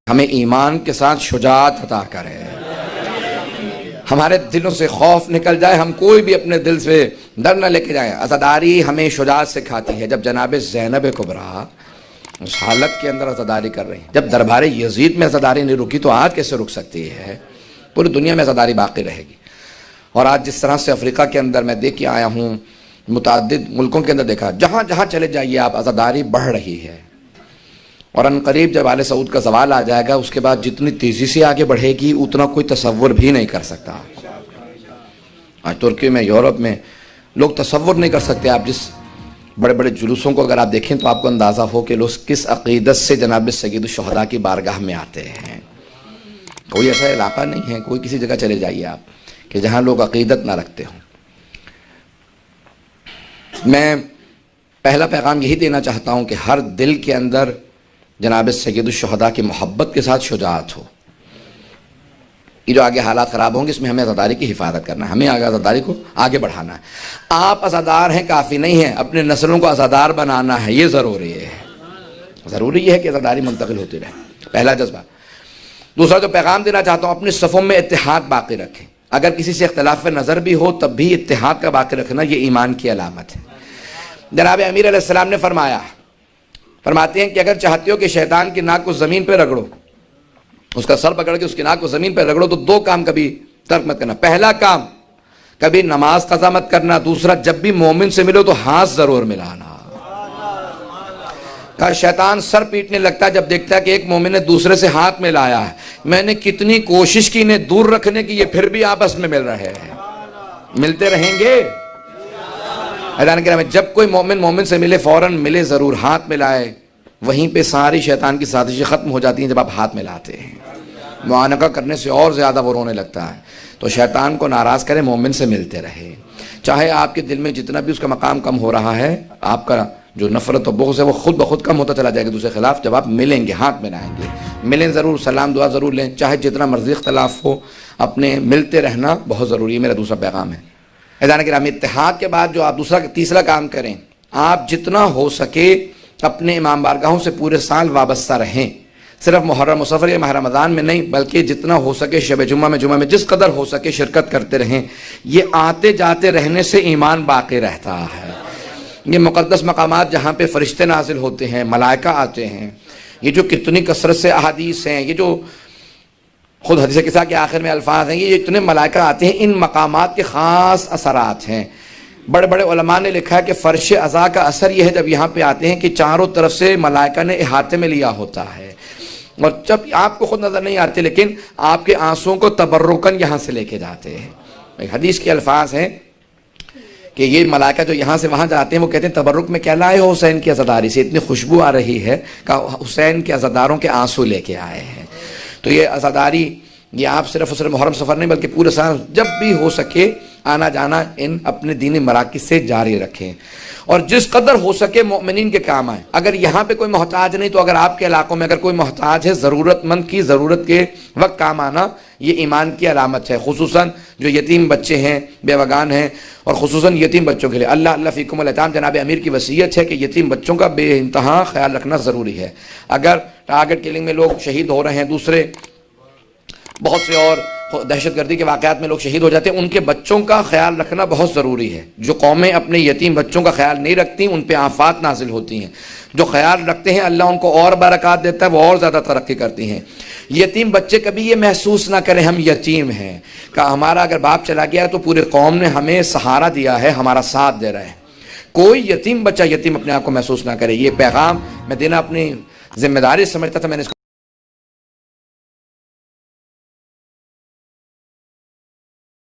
ہمیں ایمان کے ساتھ شجاعت عطا کرے، ہمارے دلوں سے خوف نکل جائے، ہم کوئی بھی اپنے دل سے ڈر نہ لے کے جائیں۔ عزاداری ہمیں شجاعت سکھاتی ہے۔ جب جناب زینب کبریٰ اس حالت کے اندر عزاداری کر رہی ہیں، جب دربار یزید میں عزاداری نہیں رکی تو آج کیسے رک سکتی ہے؟ پوری دنیا میں عزاداری باقی رہے گی۔ اور آج جس طرح سے افریقہ کے اندر میں دیکھ کے آیا ہوں، متعدد ملکوں کے اندر دیکھا، جہاں جہاں چلے جائیے آپ، عزاداری بڑھ رہی ہے۔ اور ان قریب جب آل سعود کا زوال آ جائے گا، اس کے بعد جتنی تیزی سے آگے بڑھے گی اتنا کوئی تصور بھی نہیں کر سکتا۔ آج ترکی میں، یورپ میں لوگ تصور نہیں کر سکتے۔ آپ جس بڑے بڑے جلوسوں کو اگر آپ دیکھیں تو آپ کو اندازہ ہو کہ لوگ کس عقیدت سے جناب سید الشہداء کی بارگاہ میں آتے ہیں۔ کوئی ایسا علاقہ نہیں ہے، کوئی کسی جگہ چلے جائیے آپ کہ جہاں لوگ عقیدت نہ رکھتے ہوں۔ میں پہلا پیغام یہی دینا چاہتا ہوں کہ ہر دل کے اندر جناب سید الشہداء کی محبت کے ساتھ شجاعت ہو۔ یہ جو آگے حالات خراب ہوں گے، اس میں ہمیں عزاداری کی حفاظت کرنا ہے، ہمیں آگے عزاداری کو آگے بڑھانا ہے۔ آپ عزادار ہیں کافی نہیں ہے، اپنے نسلوں کو عزادار بنانا ہے، یہ ضروری ہے۔ ضروری یہ ہے کہ عزاداری منتقل ہوتی رہے، پہلا جذبہ۔ دوسرا جو پیغام دینا چاہتا ہوں، اپنے صفوں میں اتحاد باقی رکھیں۔ اگر کسی سے اختلاف نظر بھی ہو تب بھی اتحاد کا باقی رکھنا یہ ایمان کی علامت ہے۔ جناب امیر علیہ السلام نے فرماتے ہیں کہ اگر چاہتے ہو کہ شیطان کی ناک کو زمین پہ رگڑو، اس کا سر پکڑ کے اس کی ناک کو زمین پہ رگڑو، تو دو کام کبھی ترک مت کرنا۔ پہلا کام، کبھی نماز قضا مت کرنا۔ دوسرا، جب بھی مومن سے ملو تو ہاتھ ضرور ملانا۔ کہ شیطان سر پیٹنے لگتا ہے جب دیکھتا ہے کہ ایک مومن نے دوسرے سے ہاتھ ملایا ہے۔ میں نے کتنی کوشش کی انہیں دور رکھنے کی، یہ پھر بھی آپس میں مل رہے ہیں۔ ملتے رہیں گے۔ حیران کرام، جب کوئی مومن سے ملے فوراً ملے ضرور، ہاتھ ملائے۔ وہیں پہ ساری شیطان کی سازشیں ختم ہو جاتی ہیں جب آپ ہاتھ ملاتے ہیں۔ معانقہ کرنے سے اور زیادہ وہ رونے لگتا ہے۔ تو شیطان کو ناراض کرے، مومن سے ملتے رہے۔ چاہے آپ کے دل میں جتنا بھی اس کا مقام کم ہو رہا ہے، آپ کا جو نفرت و بغض ہے وہ خود بخود کم ہوتا چلا جائے گا دوسرے خلاف، جب آپ ملیں گے، ہاتھ ملائیں گے۔ ملیں ضرور، سلام دعا ضرور لیں، چاہے جتنا مرضی اختلاف ہو، اپنے ملتے رہنا بہت ضروری ہے۔ میرا دوسرا پیغام ہے عزیزان کرام، اتحاد کے بعد جو آپ تیسرا کام کریں، آپ جتنا ہو سکے اپنے امام بارگاہوں سے پورے سال وابستہ رہیں۔ صرف محرم و سفر یا ماہ رمضان میں نہیں، بلکہ جتنا ہو سکے شب جمعہ میں جس قدر ہو سکے شرکت کرتے رہیں۔ یہ آتے جاتے رہنے سے ایمان باقی رہتا ہے۔ یہ مقدس مقامات جہاں پہ فرشتے نازل ہوتے ہیں، ملائکہ آتے ہیں، یہ جو کتنی کثرت سے احادیث ہیں، یہ جو خود حدیث قصہ کے آخر میں الفاظ ہیں، یہ اتنے ملائکہ آتے ہیں، ان مقامات کے خاص اثرات ہیں۔ بڑے بڑے علماء نے لکھا ہے کہ فرش عزا کا اثر یہ ہے جب یہاں پہ آتے ہیں کہ چاروں طرف سے ملائکہ نے احاطے میں لیا ہوتا ہے، اور جب آپ کو خود نظر نہیں آتے لیکن آپ کے آنسوؤں کو تبرکاً یہاں سے لے کے جاتے ہیں۔ ایک حدیث کے الفاظ ہیں کہ یہ ملائکہ جو یہاں سے وہاں جاتے ہیں وہ کہتے ہیں تبرک میں کیا لائے ہو؟ حسین کی عزاداری سے اتنی خوشبو آ رہی ہے کہ حسین کے عزاداروں کے آنسو لے کے آئے ہیں۔ تو یہ عزاداری، یہ آپ صرف محرم سفر نہیں بلکہ پورے سال جب بھی ہو سکے آنا جانا ان اپنے دینی مراکز سے جاری رکھیں، اور جس قدر ہو سکے مومنین کے کام آئیں۔ اگر یہاں پہ کوئی محتاج نہیں تو اگر آپ کے علاقوں میں اگر کوئی محتاج ہے، ضرورت مند کی ضرورت کے وقت کام آنا یہ ایمان کی علامت ہے۔ خصوصاً جو یتیم بچے ہیں، بیوگان ہیں، اور خصوصاً یتیم بچوں کے لیے اللہ فیکم الیتام، جناب امیر کی وصیت ہے کہ یتیم بچوں کا بے انتہا خیال رکھنا ضروری ہے۔ اگر ٹارگٹ کلنگ میں لوگ شہید ہو رہے ہیں، دوسرے بہت سے اور دہشت گردی کے واقعات میں لوگ شہید ہو جاتے ہیں، ان کے بچوں کا خیال رکھنا بہت ضروری ہے۔ جو قومیں اپنے یتیم بچوں کا خیال نہیں رکھتی ان پہ آفات نازل ہوتی ہیں، جو خیال رکھتے ہیں اللہ ان کو اور برکات دیتا ہے، وہ اور زیادہ ترقی کرتی ہیں۔ یتیم بچے کبھی یہ محسوس نہ کریں ہم یتیم ہیں، کہ ہمارا اگر باپ چلا گیا تو پورے قوم نے ہمیں سہارا دیا ہے، ہمارا ساتھ دے رہے ہیں۔ کوئی یتیم بچہ یتیم اپنے آپ کو محسوس نہ کرے۔ یہ پیغام میں دینا اپنی ذمہ داری سمجھتا تھا، میں نے اس کو